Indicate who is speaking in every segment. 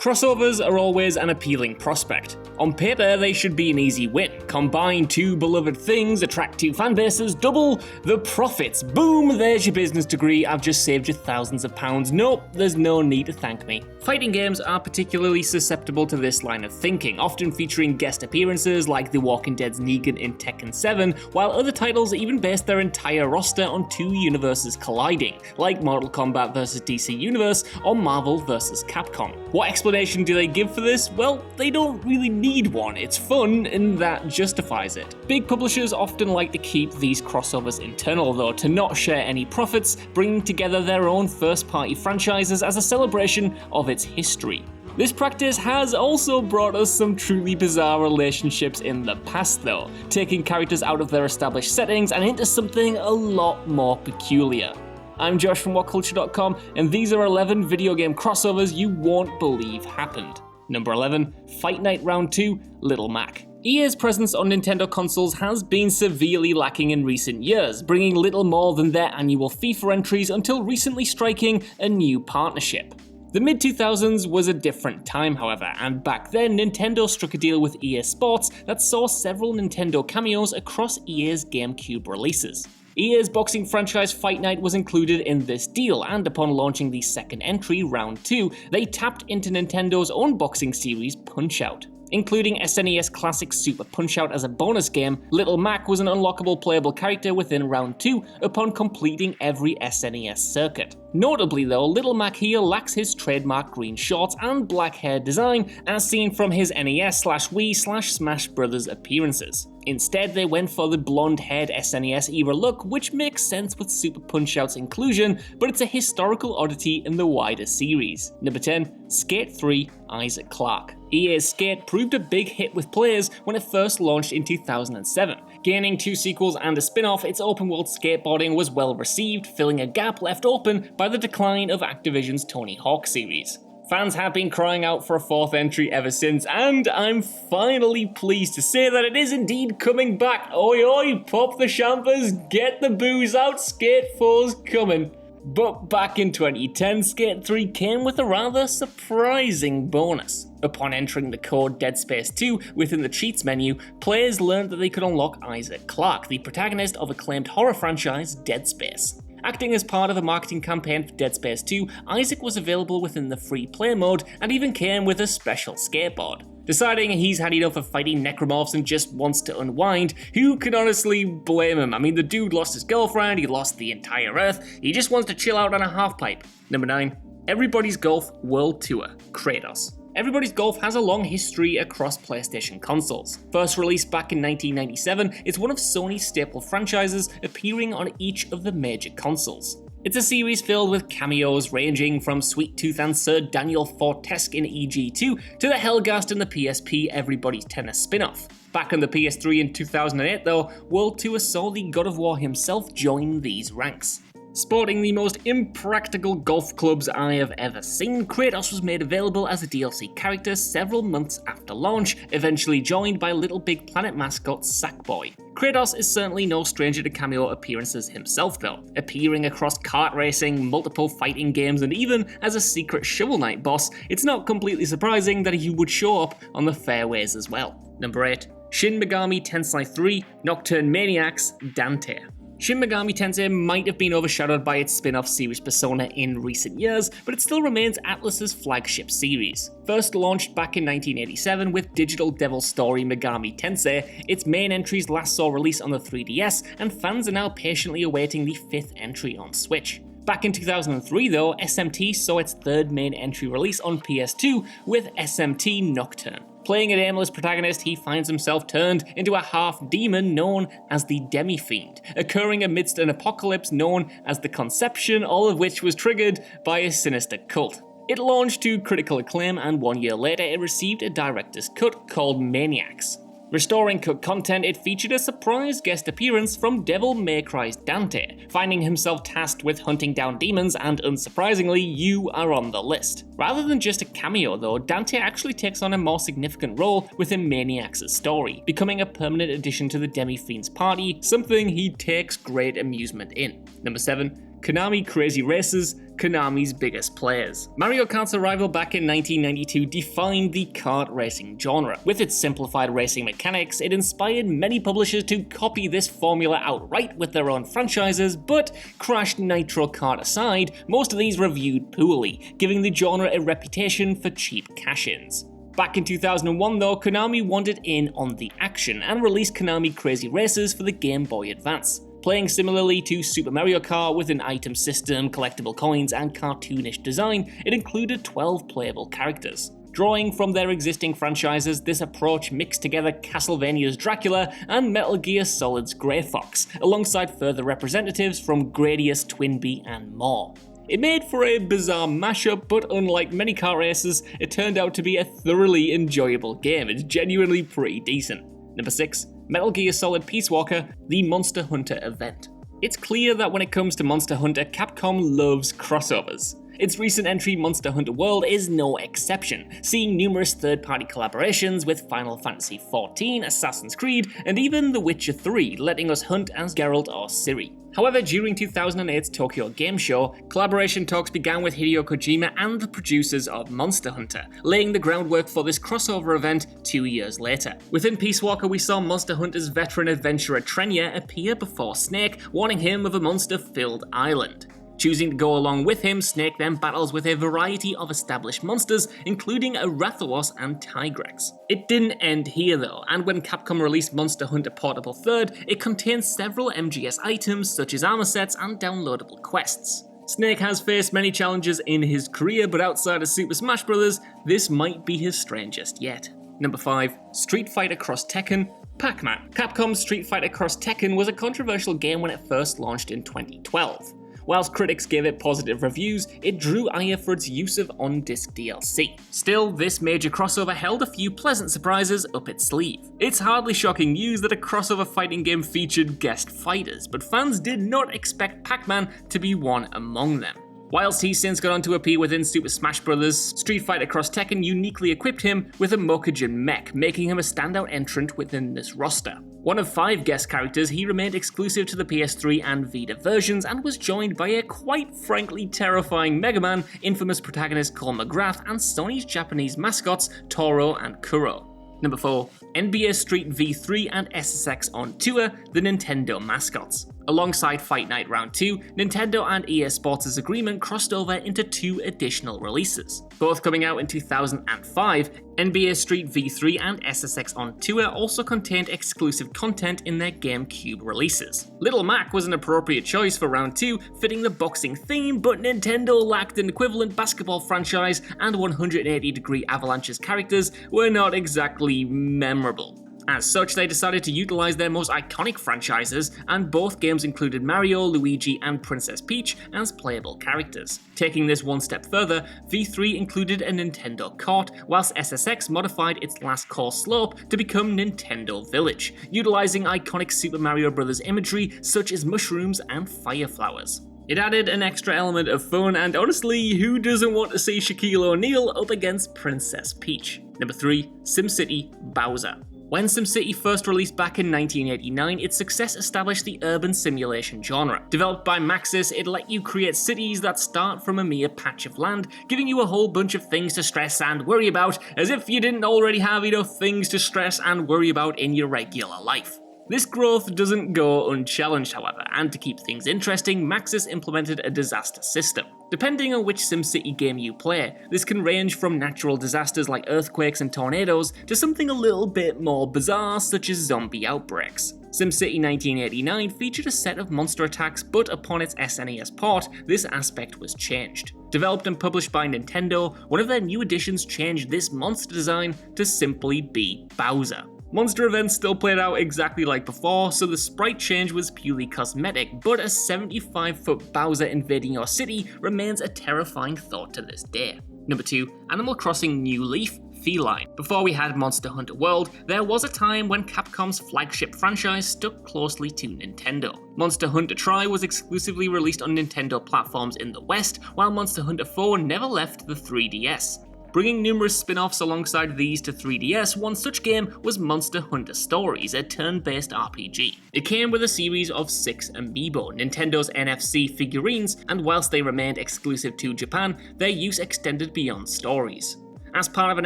Speaker 1: Crossovers are always an appealing prospect. On paper, they should be an easy win. Combine two beloved things, attract two fanbases, double the profits. Boom, there's your business degree, I've just saved you thousands of pounds. Nope, there's no need to thank me. Fighting games are particularly susceptible to this line of thinking, often featuring guest appearances like The Walking Dead's Negan in Tekken 7, while other titles even base their entire roster on two universes colliding, like Mortal Kombat vs DC Universe or Marvel vs Capcom. What explanation do they give for this? Well, they don't really need one. It's fun, and that justifies it. Big publishers often like to keep these crossovers internal though, to not share any profits, bringing together their own first-party franchises as a celebration of its history. This practice has also brought us some truly bizarre relationships in the past though, taking characters out of their established settings and into something a lot more peculiar. I'm Josh from WhatCulture.com, and these are 11 video game crossovers you won't believe happened. Number 11, Fight Night Round 2, Little Mac. EA's presence on Nintendo consoles has been severely lacking in recent years, bringing little more than their annual FIFA entries until recently striking a new partnership. The mid-2000s was a different time, however, and back then Nintendo struck a deal with EA Sports that saw several Nintendo cameos across EA's GameCube releases. EA's boxing franchise Fight Night was included in this deal, and upon launching the second entry, Round 2, they tapped into Nintendo's own boxing series Punch-Out! Including SNES classic Super Punch-Out! As a bonus game, Little Mac was an unlockable playable character within Round 2 upon completing every SNES circuit. Notably though, Little Mac here lacks his trademark green shorts and black hair design as seen from his NES/Wii/Smash Brothers appearances. Instead, they went for the blonde-haired SNES era look, which makes sense with Super Punch-Out's inclusion, but it's a historical oddity in the wider series. Number 10, Skate 3, Isaac Clarke. EA's Skate proved a big hit with players when it first launched in 2007. Gaining 2 sequels and a spin-off, its open-world skateboarding was well received, filling a gap left open by the decline of Activision's Tony Hawk series. Fans have been crying out for a 4th entry ever since, and I'm finally pleased to say that it is indeed coming back. Oi oi, pop the champers, get the booze out, Skate 4's coming. But back in 2010, Skate 3 came with a rather surprising bonus. Upon entering the code Dead Space 2 within the cheats menu, players learned that they could unlock Isaac Clarke, the protagonist of acclaimed horror franchise Dead Space. Acting as part of a marketing campaign for Dead Space 2, Isaac was available within the free play mode and even came with a special skateboard. Deciding he's had enough of fighting necromorphs and just wants to unwind, who can honestly blame him? I mean, the dude lost his girlfriend, he lost the entire Earth, he just wants to chill out on a half-pipe. Number 9, Everybody's Golf World Tour, KRATOS. Everybody's Golf has a long history across PlayStation consoles. First released back in 1997, it's one of Sony's staple franchises appearing on each of the major consoles. It's a series filled with cameos ranging from Sweet Tooth and Sir Daniel Fortesque in EG2 to the Hellgast and the PSP Everybody's Tennis spin-off. Back on the PS3 in 2008 though, World Tour saw the God of War himself join these ranks. Sporting the most impractical golf clubs I have ever seen, KRATOS was made available as a DLC character several months after launch, eventually joined by Little Big Planet mascot Sackboy. KRATOS is certainly no stranger to cameo appearances himself though, appearing across kart racing, multiple fighting games, and even as a secret Shovel Knight boss. It's not completely surprising that he would show up on the fairways as well. Number 8, Shin Megami Tensei 3, Nocturne MANIAX, DANTE. Shin Megami Tensei might have been overshadowed by its spin-off series Persona in recent years, but it still remains Atlus's flagship series. First launched back in 1987 with Digital Devil Story Megami Tensei, its main entries last saw release on the 3DS, and fans are now patiently awaiting the 5th entry on Switch. Back in 2003 though, SMT saw its 3rd main entry release on PS2 with SMT Nocturne. Playing an aimless protagonist, he finds himself turned into a half-demon known as the Demi-Fiend, occurring amidst an apocalypse known as the Conception, all of which was triggered by a sinister cult. It launched to critical acclaim, and 1 year later it received a director's cut called MANIAX. Restoring cut content, it featured a surprise guest appearance from Devil May Cry's Dante, finding himself tasked with hunting down demons, and unsurprisingly, you are on the list. Rather than just a cameo though, Dante actually takes on a more significant role within MANIAX's story, becoming a permanent addition to the Demi-Fiend's party, something he takes great amusement in. Number 7. Konami KRAZY Racers, Konami's biggest players. Mario Kart's arrival back in 1992 defined the kart racing genre. With its simplified racing mechanics, it inspired many publishers to copy this formula outright with their own franchises, but Crash Nitro Kart aside, most of these reviewed poorly, giving the genre a reputation for cheap cash-ins. Back in 2001 though, Konami wanted in on the action and released Konami KRAZY Racers for the Game Boy Advance. Playing similarly to Super Mario Kart with an item system, collectible coins, and cartoonish design, it included 12 playable characters. Drawing from their existing franchises, this approach mixed together Castlevania's Dracula and Metal Gear Solid's Grey Fox, alongside further representatives from Gradius, Twinbee, and more. It made for a bizarre mashup, but unlike many kart races, it turned out to be a thoroughly enjoyable game. It's genuinely pretty decent. Number 6. Metal Gear Solid Peace Walker, the Monster Hunter event. It's clear that when it comes to Monster Hunter, Capcom loves crossovers. Its recent entry, Monster Hunter World, is no exception, seeing numerous third-party collaborations with Final Fantasy XIV, Assassin's Creed, and even The Witcher 3, letting us hunt as Geralt or Ciri. However, during 2008's Tokyo Game Show, collaboration talks began with Hideo Kojima and the producers of Monster Hunter, laying the groundwork for this crossover event 2 years later. Within Peace Walker, we saw Monster Hunter's veteran adventurer Trenya appear before Snake, warning him of a monster-filled island. Choosing to go along with him, Snake then battles with a variety of established monsters, including a Rathalos and Tigrex. It didn't end here though, and when Capcom released Monster Hunter Portable 3rd, it contains several MGS items such as armor sets and downloadable quests. Snake has faced many challenges in his career, but outside of Super Smash Bros., this might be his strangest yet. Number 5. Street Fighter X Tekken, PAC-MAN. Capcom's Street Fighter X Tekken was a controversial game when it first launched in 2012. Whilst critics gave it positive reviews, it drew ire for its use of on-disc DLC. Still, this major crossover held a few pleasant surprises up its sleeve. It's hardly shocking news that a crossover fighting game featured guest fighters, but fans did not expect Pac-Man to be one among them. Whilst he's since gone on to appear within Super Smash Bros., Street Fighter X Tekken uniquely equipped him with a Mokujin mech, making him a standout entrant within this roster. One of 5 guest characters, he remained exclusive to the PS3 and Vita versions and was joined by a quite frankly terrifying MEGAMI, infamous protagonist Cole McGrath, and Sony's Japanese mascots Toro and Kuro. Number 4. NBA Street V3 and SSX on Tour, the Nintendo mascots. Alongside Fight Night Round 2, Nintendo and EA Sports' agreement crossed over into 2 additional releases. Both coming out in 2005, NBA Street V3 and SSX on Tour also contained exclusive content in their GameCube releases. Little Mac was an appropriate choice for Round 2, fitting the boxing theme, but Nintendo lacked an equivalent basketball franchise, and 180 Degree Avalanche's characters were not exactly memorable. As such, they decided to utilize their most iconic franchises, and both games included Mario, Luigi, and Princess Peach as playable characters. Taking this one step further, V3 included a Nintendo Court, whilst SSX modified its last course slope to become Nintendo Village, utilizing iconic Super Mario Bros. Imagery such as mushrooms and fire flowers. It added an extra element of fun, and honestly, who doesn't want to see Shaquille O'Neal up against Princess Peach? Number 3. SimCity Bowser. When SimCity first released back in 1989, its success established the urban simulation genre. Developed by Maxis, it let you create cities that start from a mere patch of land, giving you a whole bunch of things to stress and worry about, as if you didn't already have enough things to stress and worry about in your regular life. This growth doesn't go unchallenged, however, and to keep things interesting, Maxis implemented a disaster system. Depending on which SimCity game you play, this can range from natural disasters like earthquakes and tornadoes to something a little bit more bizarre, such as zombie outbreaks. SimCity 1989 featured a set of monster attacks, but upon its SNES port, this aspect was changed. Developed and published by Nintendo, one of their new additions changed this monster design to simply be Bowser. Monster events still played out exactly like before, so the sprite change was purely cosmetic, but a 75-foot Bowser invading your city remains a terrifying thought to this day. Number 2. Animal Crossing New Leaf, FELYNE. Before we had Monster Hunter World, there was a time when Capcom's flagship franchise stuck closely to Nintendo. Monster Hunter Tri was exclusively released on Nintendo platforms in the West, while Monster Hunter 4 never left the 3DS. bringing numerous spin-offs alongside these to 3DS. One such game was Monster Hunter Stories, a turn-based RPG. It came with a series of 6 amiibo, Nintendo's NFC figurines, and whilst they remained exclusive to Japan, their use extended beyond stories. As part of an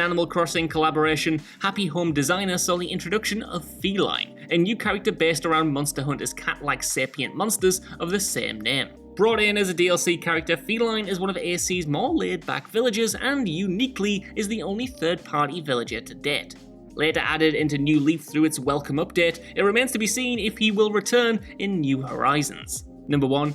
Speaker 1: Animal Crossing collaboration, Happy Home Designer saw the introduction of FELYNE, a new character based around Monster Hunter's cat-like sapient monsters of the same name. Brought in as a DLC character, FELYNE is one of AC's more laid-back villagers and, uniquely, is the only third-party villager to date. Later added into New Leaf through its welcome update, it remains to be seen if he will return in New Horizons. Number 1.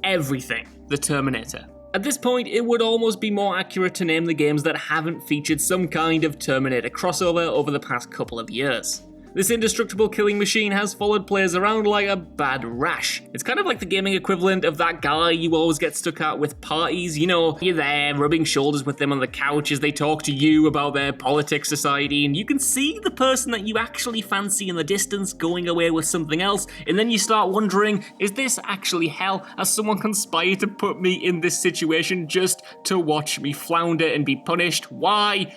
Speaker 1: Everything. The Terminator. At this point, it would almost be more accurate to name the games that haven't featured some kind of Terminator crossover over the past couple of years. This indestructible killing machine has followed players around like a bad rash. It's kind of like the gaming equivalent of that guy you always get stuck at with parties. You know, you're there rubbing shoulders with them on the couch as they talk to you about their politics society, and you can see the person that you actually fancy in the distance going away with something else, and then you start wondering, is this actually hell? Has someone conspired to put me in this situation just to watch me flounder and be punished? Why?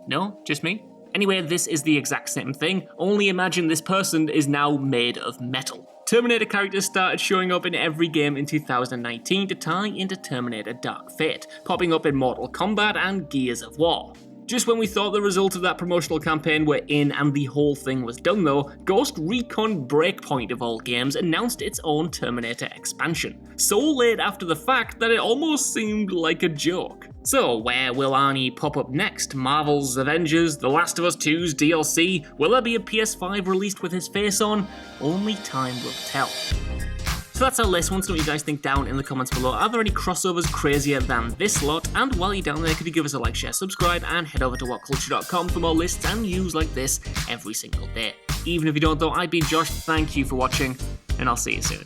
Speaker 1: No? Just me? Anyway, this is the exact same thing, only imagine this person is now made of metal. Terminator characters started showing up in every game in 2019 to tie into Terminator Dark Fate, popping up in Mortal Kombat and Gears of War. Just when we thought the results of that promotional campaign were in and the whole thing was done though, Ghost Recon Breakpoint of all games announced its own Terminator expansion, so late after the fact that it almost seemed like a joke. So where will Arnie pop up next? Marvel's Avengers, The Last of Us 2's DLC? Will there be a PS5 released with his face on? Only time will tell. So that's our list. Want to know what you guys think down in the comments below. Are there any crossovers crazier than this lot? And while you're down there, could you give us a like, share, subscribe, and head over to WhatCulture.com for more lists and news like this every single day. Even if you don't though, I've been Josh, thank you for watching, and I'll see you soon.